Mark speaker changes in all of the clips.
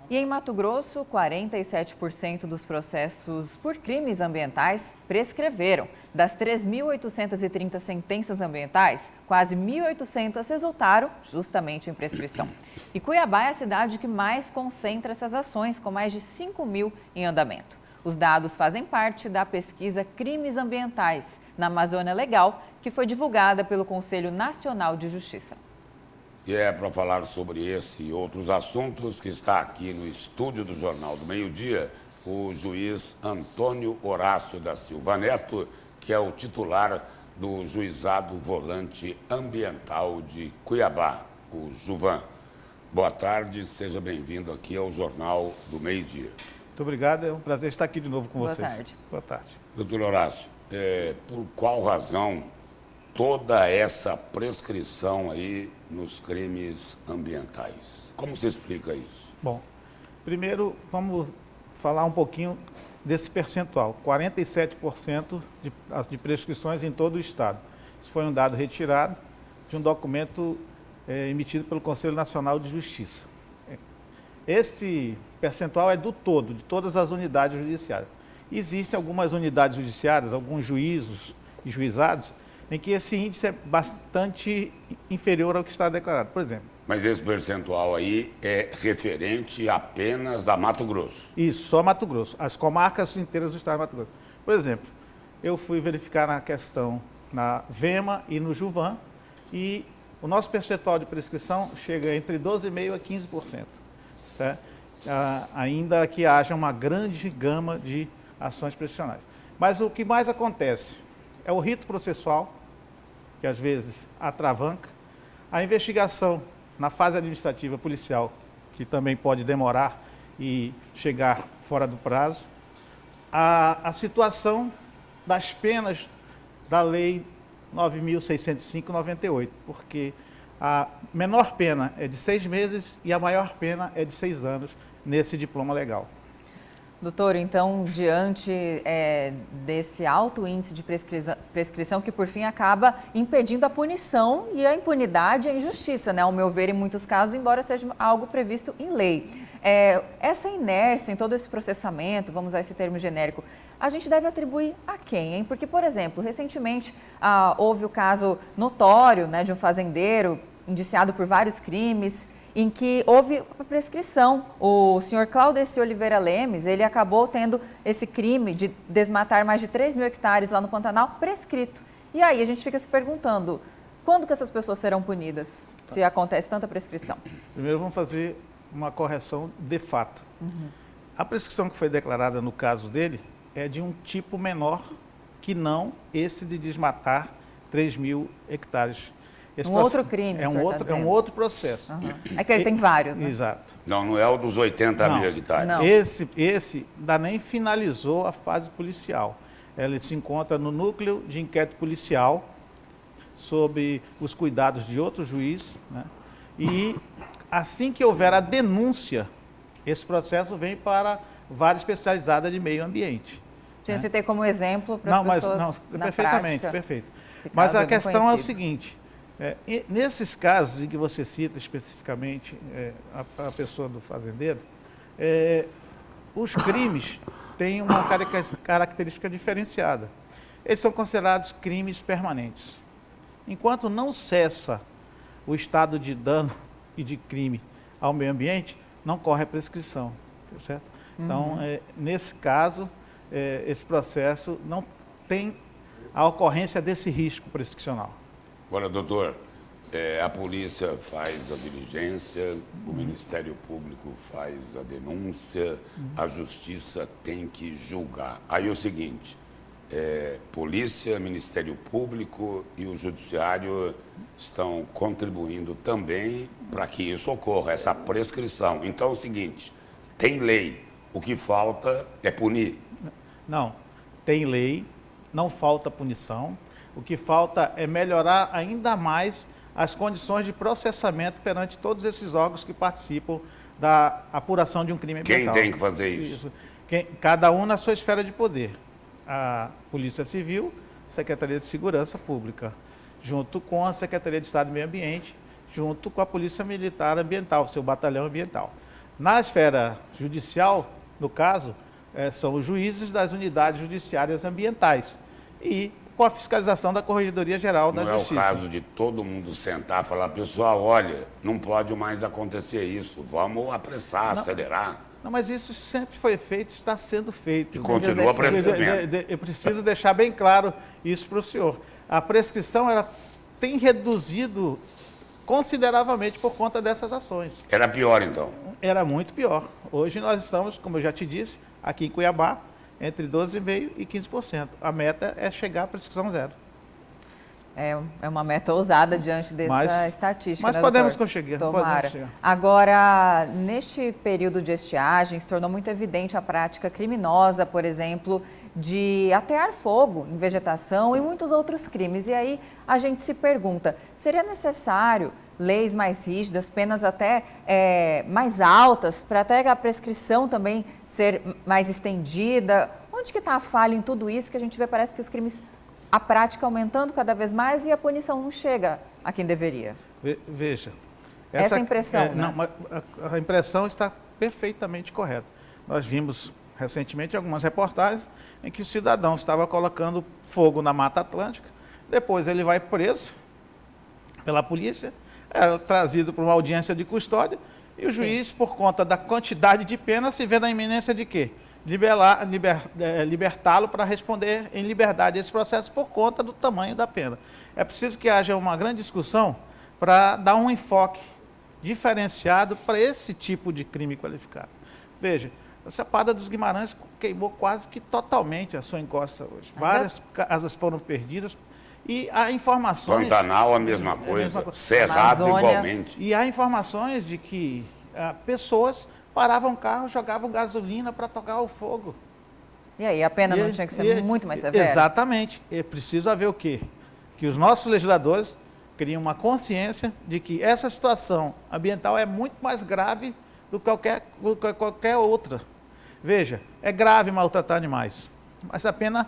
Speaker 1: E em Mato Grosso, 47% dos processos por crimes ambientais prescreveram. Das 3.830 sentenças ambientais, quase 1.800 resultaram justamente em prescrição. E Cuiabá é a cidade que mais concentra essas ações, com mais de 5.000 em andamento. Os dados fazem parte da pesquisa Crimes Ambientais na Amazônia Legal, que foi divulgada pelo Conselho Nacional de Justiça.
Speaker 2: E é para falar sobre esse e outros assuntos que está aqui no estúdio do Jornal do Meio-Dia o juiz Antônio Horácio da Silva Neto, que é o titular do Juizado Volante Ambiental de Cuiabá, o Juvan. Boa tarde, seja bem-vindo aqui ao Jornal do Meio-Dia.
Speaker 3: Muito obrigado, é um prazer estar aqui de novo com vocês.
Speaker 1: Boa tarde.
Speaker 3: Boa tarde.
Speaker 2: Doutor Horácio, por qual razão toda essa prescrição aí nos crimes ambientais? Como se explica isso?
Speaker 3: Bom, primeiro vamos falar um pouquinho desse percentual, 47% de prescrições em todo o estado. Isso foi um dado retirado de um documento emitido pelo Conselho Nacional de Justiça. Esse percentual é do todo, de todas as unidades judiciárias. Existem algumas unidades judiciárias, alguns juízos e juizados, em que esse índice é bastante inferior ao que está declarado. Por exemplo.
Speaker 2: Mas esse percentual aí é referente apenas a Mato Grosso?
Speaker 3: Isso, só Mato Grosso. As comarcas inteiras do estado de Mato Grosso. Por exemplo, eu fui verificar na questão na VEMA e no Juvan e o nosso percentual de prescrição chega entre 12,5% a 15%. Tá? Ainda que haja uma grande gama de ações prescricionais. Mas o que mais acontece é o rito processual, que às vezes atravanca, a investigação na fase administrativa policial, que também pode demorar e chegar fora do prazo, a situação das penas da Lei 9.605/98, porque a menor pena é de 6 meses e a maior pena é de 6 anos nesse diploma legal.
Speaker 1: Doutor, então, diante desse alto índice de prescrição que, por fim, acaba impedindo a punição e a impunidade e a injustiça, né? Ao meu ver, em muitos casos, embora seja algo previsto em lei. Essa inércia em todo esse processamento, vamos usar esse termo genérico, a gente deve atribuir a quem, hein? Porque, por exemplo, recentemente houve o caso notório, né, de um fazendeiro indiciado por vários crimes, em que houve prescrição. O senhor Claudeci Oliveira Lemes, ele acabou tendo esse crime de desmatar mais de 3.000 hectares lá no Pantanal prescrito. E aí a gente fica se perguntando, quando que essas pessoas serão punidas, se acontece tanta prescrição?
Speaker 3: Primeiro vamos fazer uma correção de fato. A prescrição que foi declarada no caso dele é de um tipo menor que não esse de desmatar 3.000 hectares.
Speaker 1: Outro crime,
Speaker 3: é um outro processo.
Speaker 1: É que ele tem vários, né?
Speaker 3: Exato.
Speaker 2: Não é o dos 80.000 hectares.
Speaker 1: Não.
Speaker 3: Esse ainda nem finalizou a fase policial. Ele se encontra no núcleo de inquérito policial, sob os cuidados de outro juiz, né? E assim que houver a denúncia, esse processo vem para a vara especializada de meio ambiente.
Speaker 1: Sim, eu citei como exemplo para as pessoas na
Speaker 3: perfeitamente,
Speaker 1: prática.
Speaker 3: Perfeito. Mas a questão é o seguinte, nesses casos em que você cita especificamente a pessoa do fazendeiro, os crimes têm uma característica diferenciada. Eles são considerados crimes permanentes. Enquanto não cessa o estado de dano e de crime ao meio ambiente, não corre a prescrição, tá certo? Então, nesse caso, esse processo não tem a ocorrência desse risco prescricional.
Speaker 2: Agora, doutor, a polícia faz a diligência, o Ministério Público faz a denúncia, a Justiça tem que julgar. Aí é o seguinte, polícia, Ministério Público e o Judiciário estão contribuindo também para que isso ocorra, essa prescrição. Então é o seguinte, tem lei, o que falta é punir.
Speaker 3: Não, tem lei, não falta punição. O que falta é melhorar ainda mais as condições de processamento perante todos esses órgãos que participam da apuração de um crime ambiental.
Speaker 2: Quem tem que fazer isso?
Speaker 3: Cada um na sua esfera de poder. A Polícia Civil, Secretaria de Segurança Pública, junto com a Secretaria de Estado e Meio Ambiente, junto com a Polícia Militar Ambiental, seu batalhão ambiental. Na esfera judicial, no caso, são os juízes das unidades judiciárias ambientais e com a fiscalização da Corregedoria Geral da Justiça.
Speaker 2: Não é o caso de todo mundo sentar e falar, pessoal, olha, não pode mais acontecer isso, vamos apressar, acelerar.
Speaker 3: Não, mas isso sempre foi feito, está sendo feito.
Speaker 2: E continua prescrevendo.
Speaker 3: Eu preciso deixar bem claro isso para o senhor. A prescrição ela tem reduzido consideravelmente por conta dessas ações.
Speaker 2: Era pior, então?
Speaker 3: Era muito pior. Hoje nós estamos, como eu já te disse, aqui em Cuiabá, entre 12,5% e 15%. A meta é chegar à prescrição zero.
Speaker 1: É uma meta ousada diante dessa estatística.
Speaker 3: Mas
Speaker 1: né,
Speaker 3: podemos
Speaker 1: doutor?
Speaker 3: conseguir.
Speaker 1: Tomara.
Speaker 3: Podemos chegar.
Speaker 1: Agora, neste período de estiagem, se tornou muito evidente a prática criminosa, por exemplo, de atear fogo em vegetação e muitos outros crimes. E aí a gente se pergunta, seria necessário leis mais rígidas, penas até mais altas, para até a prescrição também ser mais estendida? Onde que está a falha em tudo isso que a gente vê, parece que os crimes, a prática aumentando cada vez mais e a punição não chega a quem deveria?
Speaker 3: Veja.
Speaker 1: Essa impressão, né?
Speaker 3: Não, a impressão está perfeitamente correta. Nós vimos recentemente algumas reportagens em que o cidadão estava colocando fogo na Mata Atlântica, depois ele vai preso pela polícia, é trazido para uma audiência de custódia e o juiz, por conta da quantidade de pena, se vê na iminência de quê? Libertá-lo para responder em liberdade esse processo por conta do tamanho da pena. É preciso que haja uma grande discussão para dar um enfoque diferenciado para esse tipo de crime qualificado. Veja, a Chapada dos Guimarães queimou quase que totalmente a sua encosta hoje. Várias casas foram perdidas e há informações...
Speaker 2: Pantanal a mesma coisa, Cerrado
Speaker 1: Amazônia.
Speaker 2: igualmente.
Speaker 3: E há informações de que pessoas paravam o carro, jogavam gasolina para tocar o fogo.
Speaker 1: E aí, a pena não tinha que ser muito mais severa?
Speaker 3: Exatamente. É preciso haver o quê? Que os nossos legisladores criem uma consciência de que essa situação ambiental é muito mais grave do que qualquer outra. Veja, é grave maltratar animais, mas a pena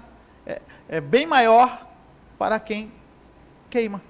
Speaker 3: é bem maior para quem queima,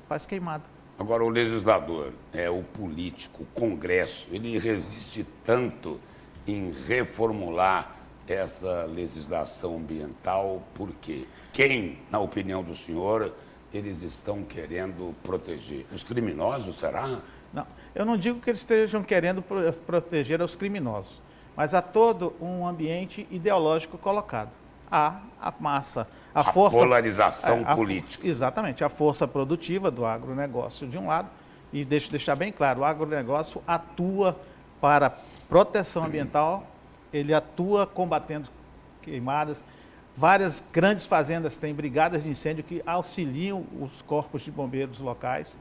Speaker 3: faz queimada.
Speaker 2: Agora, o legislador, o político, o Congresso, ele resiste tanto em reformular essa legislação ambiental, porque quem, na opinião do senhor, eles estão querendo proteger? Os criminosos, será?
Speaker 3: Não, eu não digo que eles estejam querendo proteger os criminosos, mas há todo um ambiente ideológico colocado. Há a massa, a força...
Speaker 2: polarização política.
Speaker 3: Exatamente, a força produtiva do agronegócio de um lado, e deixar bem claro, o agronegócio atua para proteção ambiental, ele atua combatendo queimadas. Várias grandes fazendas têm brigadas de incêndio que auxiliam os corpos de bombeiros locais,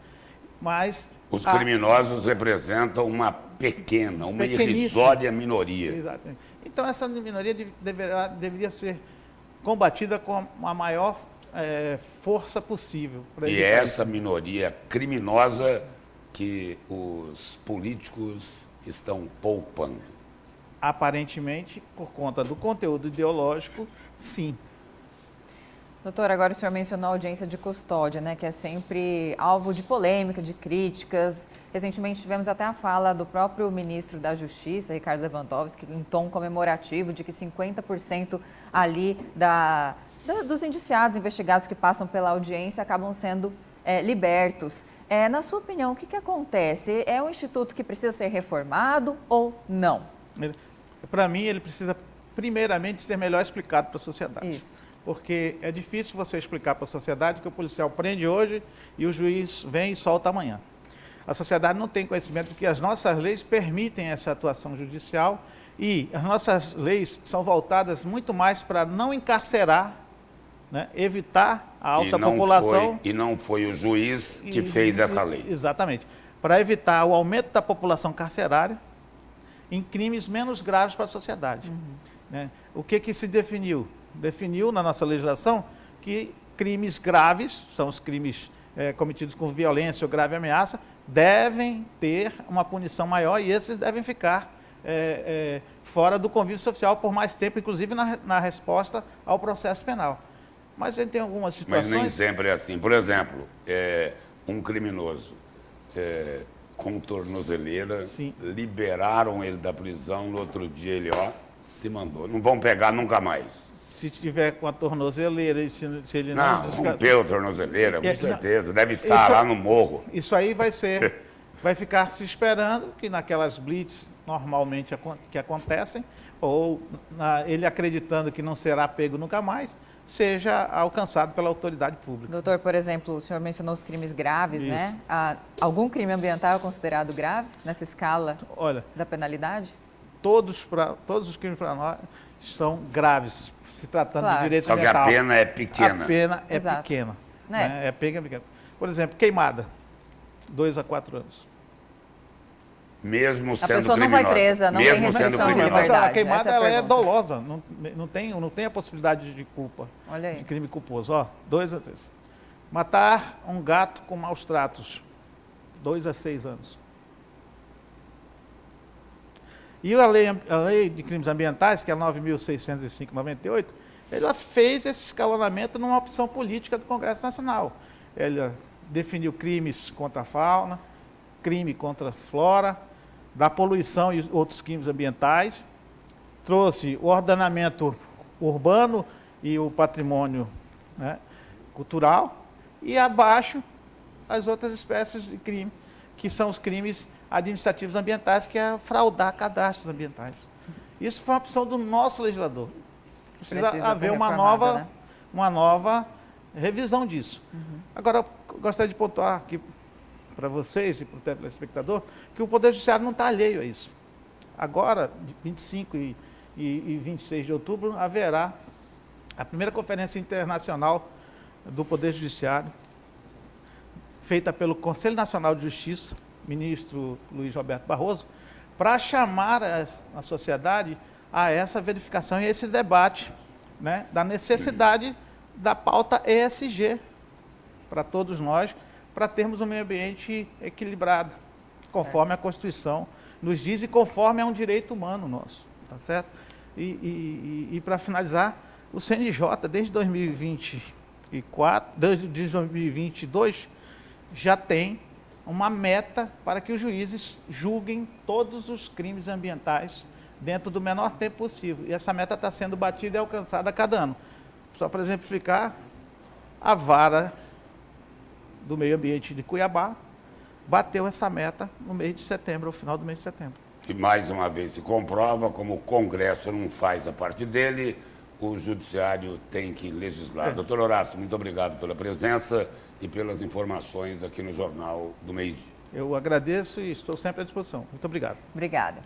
Speaker 3: mas...
Speaker 2: Os criminosos representam uma pequena, uma irrisória minoria.
Speaker 3: Exatamente. Então, essa minoria deveria ser combatida com a maior força possível.
Speaker 2: E é essa minoria criminosa que os políticos estão poupando.
Speaker 3: Aparentemente, por conta do conteúdo ideológico, sim.
Speaker 1: Doutor, agora o senhor mencionou a audiência de custódia, né, que é sempre alvo de polêmica, de críticas. Recentemente tivemos até a fala do próprio ministro da Justiça, Ricardo Lewandowski, em tom comemorativo de que 50% ali dos indiciados, investigados que passam pela audiência acabam sendo libertos. Na sua opinião, o que acontece? É um instituto que precisa ser reformado ou não?
Speaker 3: Para mim, ele precisa, primeiramente, ser melhor explicado para a sociedade.
Speaker 1: Isso.
Speaker 3: Porque é difícil você explicar para a sociedade que o policial prende hoje e o juiz vem e solta amanhã. A sociedade não tem conhecimento de que as nossas leis permitem essa atuação judicial e as nossas leis são voltadas muito mais para não encarcerar, né, evitar a alta população.
Speaker 2: E não foi o juiz que fez essa lei.
Speaker 3: Exatamente. Para evitar o aumento da população carcerária em crimes menos graves para a sociedade. Né? O que se definiu? Definiu na nossa legislação que crimes graves, são os crimes cometidos com violência ou grave ameaça, devem ter uma punição maior e esses devem ficar fora do convívio social por mais tempo, inclusive na resposta ao processo penal. Mas ele tem algumas situações...
Speaker 2: Mas nem sempre é assim. Por exemplo, um criminoso com tornozeleira,
Speaker 3: Sim.
Speaker 2: liberaram ele da prisão, no outro dia ele, se mandou. Não vão pegar nunca mais.
Speaker 3: Se tiver com a tornozeleira e se ele não...
Speaker 2: Não, rompeu a tornozeleira, com
Speaker 3: não,
Speaker 2: certeza. Deve estar lá no morro.
Speaker 3: Isso aí vai ficar se esperando que naquelas blitz normalmente que acontecem, ou ele acreditando que não será pego nunca mais, seja alcançado pela autoridade pública.
Speaker 1: Doutor, por exemplo, o senhor mencionou os crimes graves,
Speaker 3: Isso.
Speaker 1: né? Algum crime ambiental é considerado grave nessa escala
Speaker 3: Olha,
Speaker 1: da penalidade?
Speaker 3: todos os crimes para nós são graves, se tratando de direito
Speaker 2: Só que
Speaker 3: ambiental.
Speaker 2: a pena é pequena.
Speaker 3: A pena é
Speaker 1: Exato.
Speaker 3: pequena.
Speaker 1: Né?
Speaker 3: Né? É pequena. Por exemplo, queimada, 2 a 4 anos.
Speaker 2: Mesmo sendo
Speaker 1: pessoa não
Speaker 2: criminosa.
Speaker 1: vai presa, não tem
Speaker 2: Mesmo sendo
Speaker 1: restrição de
Speaker 2: criminosa.
Speaker 3: Mas
Speaker 1: liberdade.
Speaker 3: a queimada
Speaker 1: Essa é a
Speaker 3: ela é
Speaker 1: pergunta.
Speaker 3: dolosa, não tem a possibilidade de culpa,
Speaker 1: Olha
Speaker 3: de
Speaker 1: aí.
Speaker 3: crime culposo. 2 a 3. Matar um gato com maus tratos, 2 a 6 anos. E a lei de crimes ambientais, que é a 9.605/98, ela fez esse escalonamento numa opção política do Congresso Nacional. Ela definiu crimes contra a fauna, crime contra a flora, da poluição e outros crimes ambientais, trouxe o ordenamento urbano e o patrimônio, né, cultural, e abaixo as outras espécies de crime, que são os crimes administrativos ambientais, que é fraudar cadastros ambientais. Isso foi uma opção do nosso legislador. Precisa
Speaker 1: Precisa
Speaker 3: haver
Speaker 1: ser
Speaker 3: uma
Speaker 1: reformada, né?
Speaker 3: nova revisão disso. Agora, eu gostaria de pontuar aqui para vocês e para o telespectador que o Poder Judiciário não está alheio a isso. Agora, de 25 e 26 de outubro, haverá a primeira conferência internacional do Poder Judiciário, feita pelo Conselho Nacional de Justiça, ministro Luiz Roberto Barroso, para chamar a sociedade a essa verificação e esse debate, né, da necessidade da pauta ESG para todos nós, para termos um meio ambiente equilibrado, conforme a Constituição nos diz e conforme é um direito humano nosso, tá certo? E para finalizar, o CNJ, desde 2022, já tem uma meta para que os juízes julguem todos os crimes ambientais dentro do menor tempo possível. E essa meta está sendo batida e alcançada a cada ano. Só para exemplificar, a vara do meio ambiente de Cuiabá bateu essa meta no mês de setembro, ao final do mês de setembro.
Speaker 2: E mais uma vez se comprova, como o Congresso não faz a parte dele, o Judiciário tem que legislar. Doutor Horácio, muito obrigado pela presença e pelas informações aqui no Jornal do Meio-Dia.
Speaker 3: Eu agradeço e estou sempre à disposição. Muito obrigado.
Speaker 1: Obrigada.